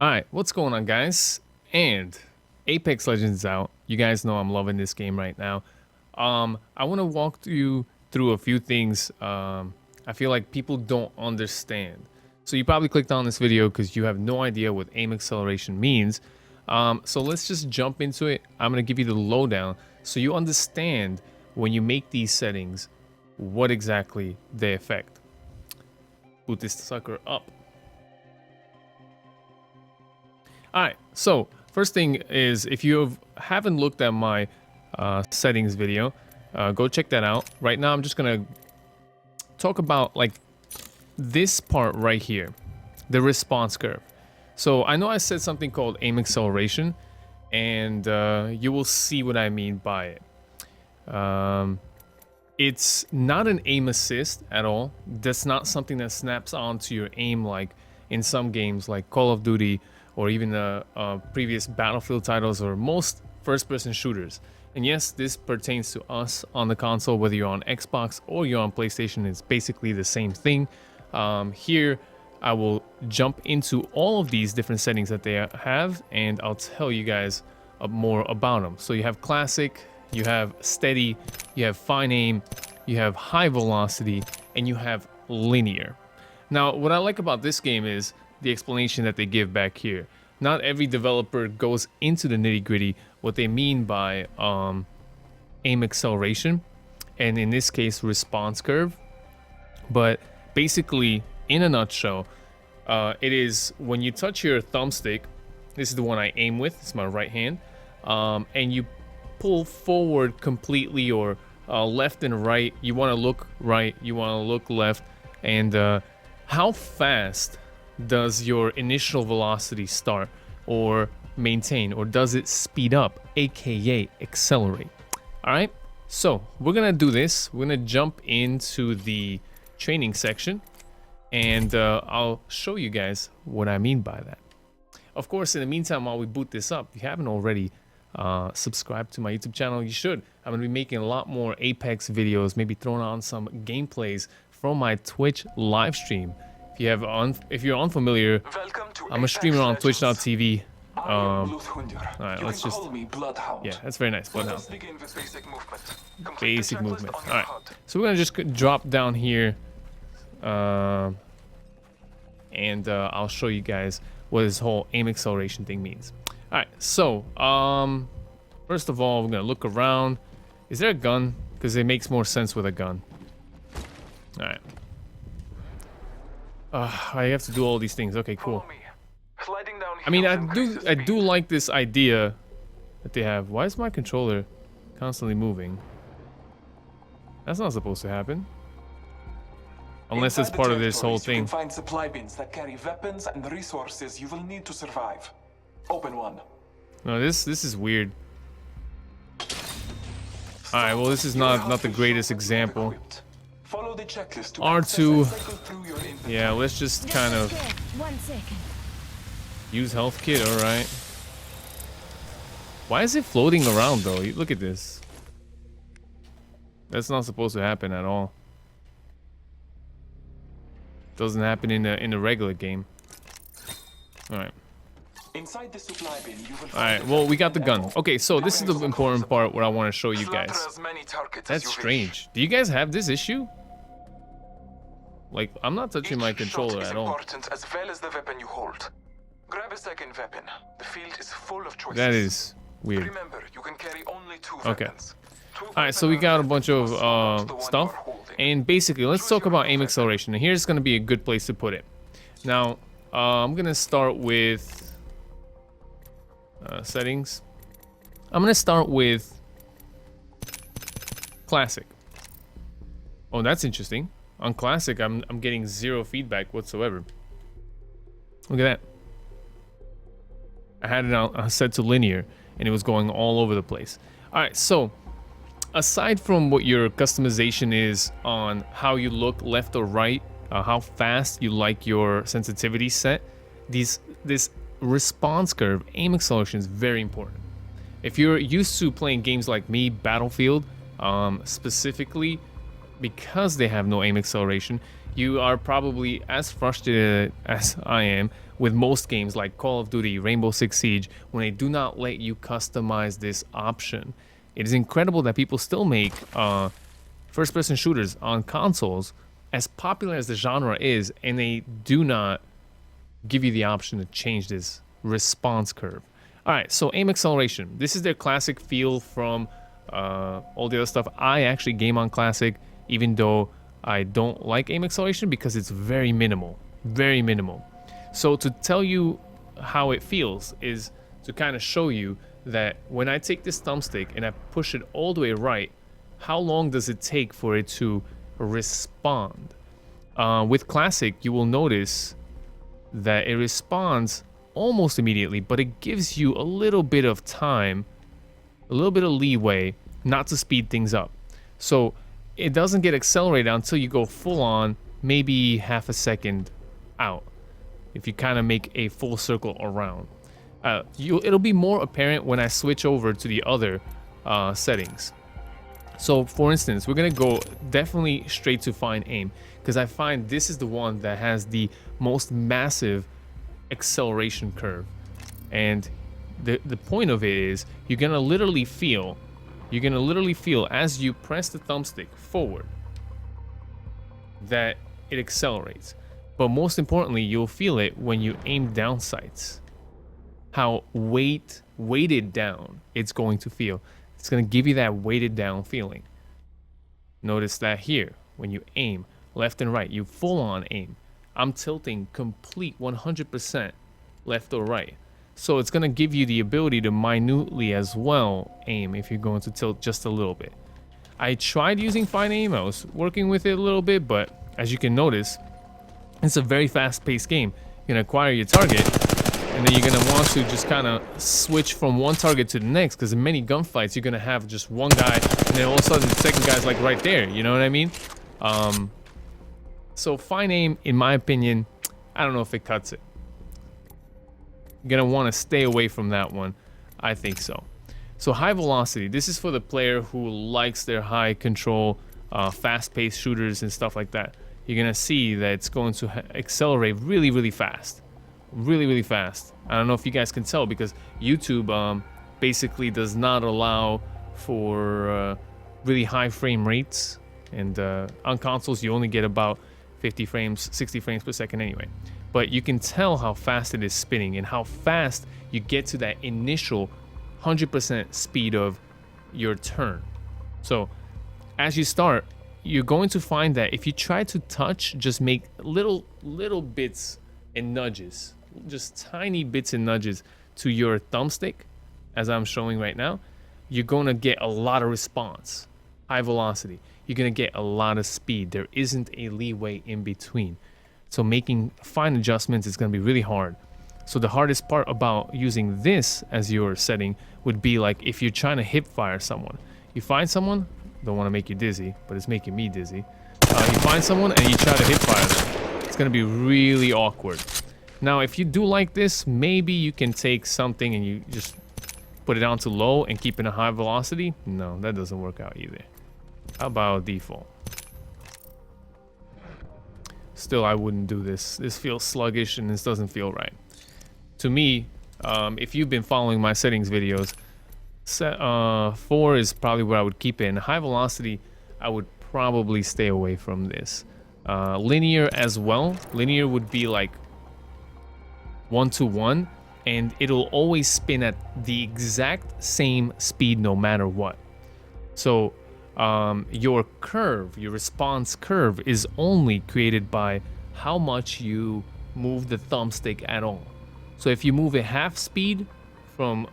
Alright, what's going on, guys? And Apex Legends is out. You guys know I'm loving this game right now. I want to walk you through a few things I feel like people don't understand. So you probably clicked on this video because you have no idea what aim acceleration means. So let's just jump into it. I'm going to give you the lowdown so you understand when you make these settings what exactly they affect. Boot this sucker up. Alright, so first thing is if you haven't looked at my settings video, go check that out. Right now I'm just gonna talk about like this part right here, the response curve. So I know I said something called aim acceleration, and you will see what I mean by it. It's not an aim assist at all. That's not something that snaps onto your aim like in some games like Call of Duty or even previous Battlefield titles or most first-person shooters. And yes, this pertains to us on the console, whether you're on Xbox or you're on PlayStation, it's basically the same thing. Here, I will jump into all of these different settings that they have, and I'll tell you guys more about them. So you have Classic, you have Steady, you have Fine Aim, you have High Velocity, and you have Linear. Now, what I like about this game is the explanation that they give back here. Not every developer goes into the nitty-gritty what they mean by aim acceleration, and in this case response curve. But basically, in a nutshell, it is when you touch your thumbstick, this is the one I aim with, it's my right hand, and you pull forward completely or left and right, you want to look right, you want to look left, and how fast does your initial velocity start or maintain, or does it speed up, aka accelerate? All right, so we're gonna do this. We're gonna jump into the training section, and I'll show you guys what I mean by that. Of course, in the meantime, while we boot this up, if you haven't already subscribed to my YouTube channel, you should. I'm gonna be making a lot more Apex videos, maybe throwing on some gameplays from my Twitch live stream. If you're unfamiliar, I'm a streamer on twitch.tv. Alright, let's just... Yeah, that's very nice. Bloodhound. Basic movement. Alright, so we're gonna just drop down here, and I'll show you guys what this whole aim acceleration thing means. Alright, so, first of all, we're gonna look around. Is there a gun? Because it makes more sense with a gun. Alright. I have to do all these things. Okay, cool. I mean, I do like this idea that they have. Why is my controller constantly moving? That's not supposed to happen. Unless it's part of this whole thing. You can find supply bins that carry weapons and resources you will need to survive. Open one. No, this is weird. All right, well, this is not the greatest example. Follow the checklist to R2. Yeah, let's just kind of use health kit. All right. Why is it floating around though? Look at this. That's not supposed to happen at all. Doesn't happen in a regular game. All right. Inside the supply bin, you will Alright, well, we got the gun. Okay, so this is the important part where I want to show you guys. That's strange. Do you guys have this issue? Like, I'm not touching my controller at all. As well as the weapon you hold. Grab a second weapon. The field is full of choices. That is weird. Remember, you can carry only two okay. weapons. Alright, so we got a bunch of stuff. And basically, let's talk about aim acceleration. And here's going to be a good place to put it. Now, I'm going to start with... settings. I'm gonna start with classic. Oh, that's interesting. On classic, I'm getting zero feedback whatsoever. Look at that. I had it set to linear, and it was going all over the place. All right, so aside from what your customization is on how you look left or right, how fast you like your sensitivity set, this response curve, aim acceleration is very important. If you're used to playing games like me, Battlefield, specifically because they have no aim acceleration, you are probably as frustrated as I am with most games like Call of Duty, Rainbow Six Siege, when they do not let you customize this option. It is incredible that people still make first-person shooters on consoles, as popular as the genre is, and they do not give you the option to change this response curve. All right, so aim acceleration. This is their classic feel from all the other stuff. I actually game on classic, even though I don't like aim acceleration because it's very minimal, very minimal. So to tell you how it feels is to kind of show you that when I take this thumbstick and I push it all the way right, how long does it take for it to respond? With classic, you will notice that it responds almost immediately, but it gives you a little bit of time, a little bit of leeway not to speed things up. So it doesn't get accelerated until you go full on, maybe half a second out, if you kind of make a full circle around. It'll be more apparent when I switch over to the other settings. So for instance, we're gonna go definitely straight to fine aim, because I find this is the one that has the most massive acceleration curve. And the point of it is you're gonna literally feel as you press the thumbstick forward that it accelerates. But most importantly, you'll feel it when you aim down sights. How weighted down it's going to feel. It's going to give you that weighted down feeling. Notice that here, when you aim left and right, you full on aim. I'm tilting complete 100% left or right. So it's going to give you the ability to minutely as well aim if you're going to tilt just a little bit. I tried using fine aim, I was working with it a little bit, but as you can notice, it's a very fast-paced game. You're going to acquire your target, and then you're going to want to just kind of switch from one target to the next, because in many gunfights, you're going to have just one guy, and then all of a sudden the second guy's like right there, you know what I mean? So fine aim, in my opinion, I don't know if it cuts it. You're going to want to stay away from that one. I think so. So high velocity, this is for the player who likes their high control, fast-paced shooters and stuff like that. You're going to see that it's going to accelerate really, really fast. Really, really fast. I don't know if you guys can tell because YouTube basically does not allow for really high frame rates. And on consoles, you only get about 50 frames, 60 frames per second anyway. But you can tell how fast it is spinning and how fast you get to that initial 100% speed of your turn. So as you start, you're going to find that if you try to touch, just make little bits and nudges, just tiny bits and nudges to your thumbstick, as I'm showing right now, you're going to get a lot of response. High velocity. You're going to get a lot of speed. There isn't a leeway in between. So making fine adjustments is going to be really hard. So the hardest part about using this as your setting would be like if you're trying to hip fire someone. You find someone, don't want to make you dizzy, but it's making me dizzy. You find someone and you try to hip fire them. It's going to be really awkward. Now, if you do like this, maybe you can take something and you just put it down to low and keep it a high velocity. No, that doesn't work out either. How about default? Still, I wouldn't do this. This feels sluggish and this doesn't feel right. To me, if you've been following my settings videos, 4 is probably where I would keep it. In high velocity, I would probably stay away from this. Linear as well. Linear would be like 1-to-1, and it'll always spin at the exact same speed no matter what. So your curve, your response curve, is only created by how much you move the thumbstick at all. So if you move it half speed from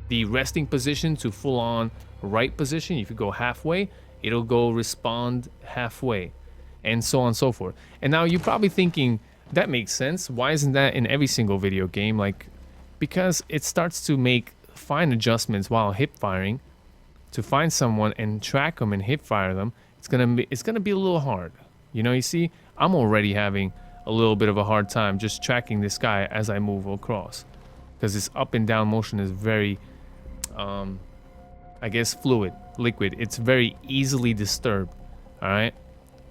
the resting position to full on right position, if you go halfway, it'll go respond halfway, and so on and so forth. And now you're probably thinking, that makes sense. Why isn't that in every single video game? Like, because it starts to make fine adjustments while hip firing to find someone and track them and hip fire them. It's gonna be a little hard. You know, you see, I'm already having a little bit of a hard time just tracking this guy as I move across, because this up and down motion is very, I guess, liquid. It's very easily disturbed. All right.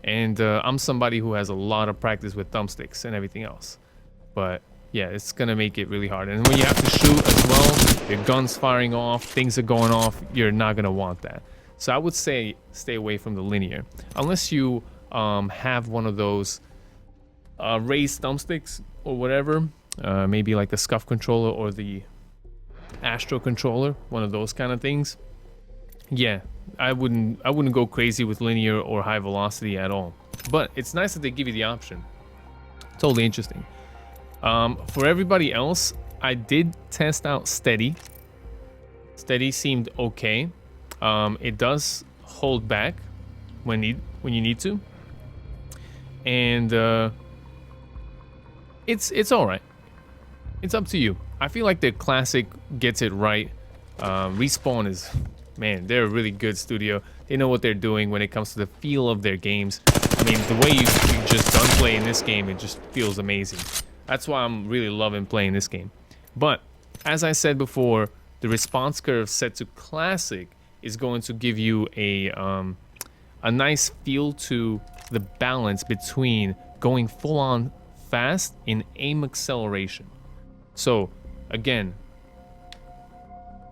And I'm somebody who has a lot of practice with thumbsticks and everything else. But yeah, it's gonna make it really hard. And when you have to shoot as well, your gun's firing off, things are going off, you're not gonna want that. So I would say stay away from the linear, unless you have one of those raised thumbsticks or whatever, maybe like the Scuff controller or the Astro controller, one of those kind of things. Yeah, I wouldn't go crazy with linear or high velocity at all. But it's nice that they give you the option. Totally interesting. For everybody else, I did test out steady. Steady seemed okay. It does hold back when you need to, and it's all right. It's up to you. I feel like the classic gets it right. Respawn is, man, they're a really good studio. They know what they're doing when it comes to the feel of their games. I mean, the way you just gunplay in this game, it just feels amazing. That's why I'm really loving playing this game. But as I said before, the response curve set to classic is going to give you a nice feel to the balance between going full on fast in aim acceleration. So again,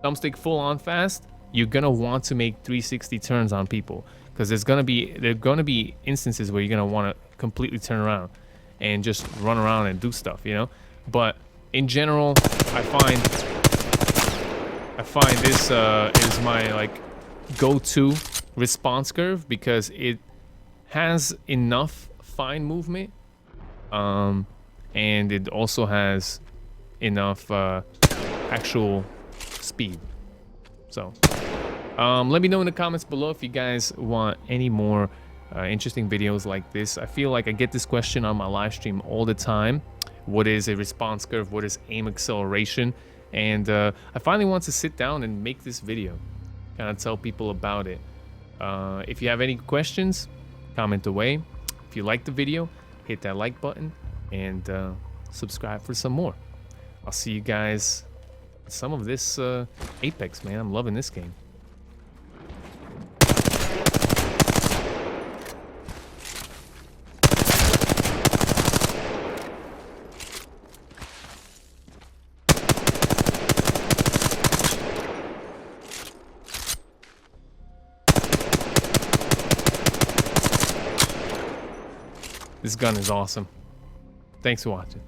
thumbstick full on fast, you're gonna want to make 360 turns on people, because there are gonna be instances where you're gonna want to completely turn around and just run around and do stuff, you know. But in general, I find this is my like go-to response curve, because it has enough fine movement, and it also has enough actual speed. So let me know in the comments below if you guys want any more interesting videos like this. I feel like I get this question on my live stream all the time. What is a response curve? What is aim acceleration? And I finally want to sit down and make this video, kind of tell people about it. If you have any questions, comment away. If you like the video, hit that like button and subscribe for some more. I'll see you guys with some of this Apex, man. I'm loving this game. This gun is awesome. Thanks for watching.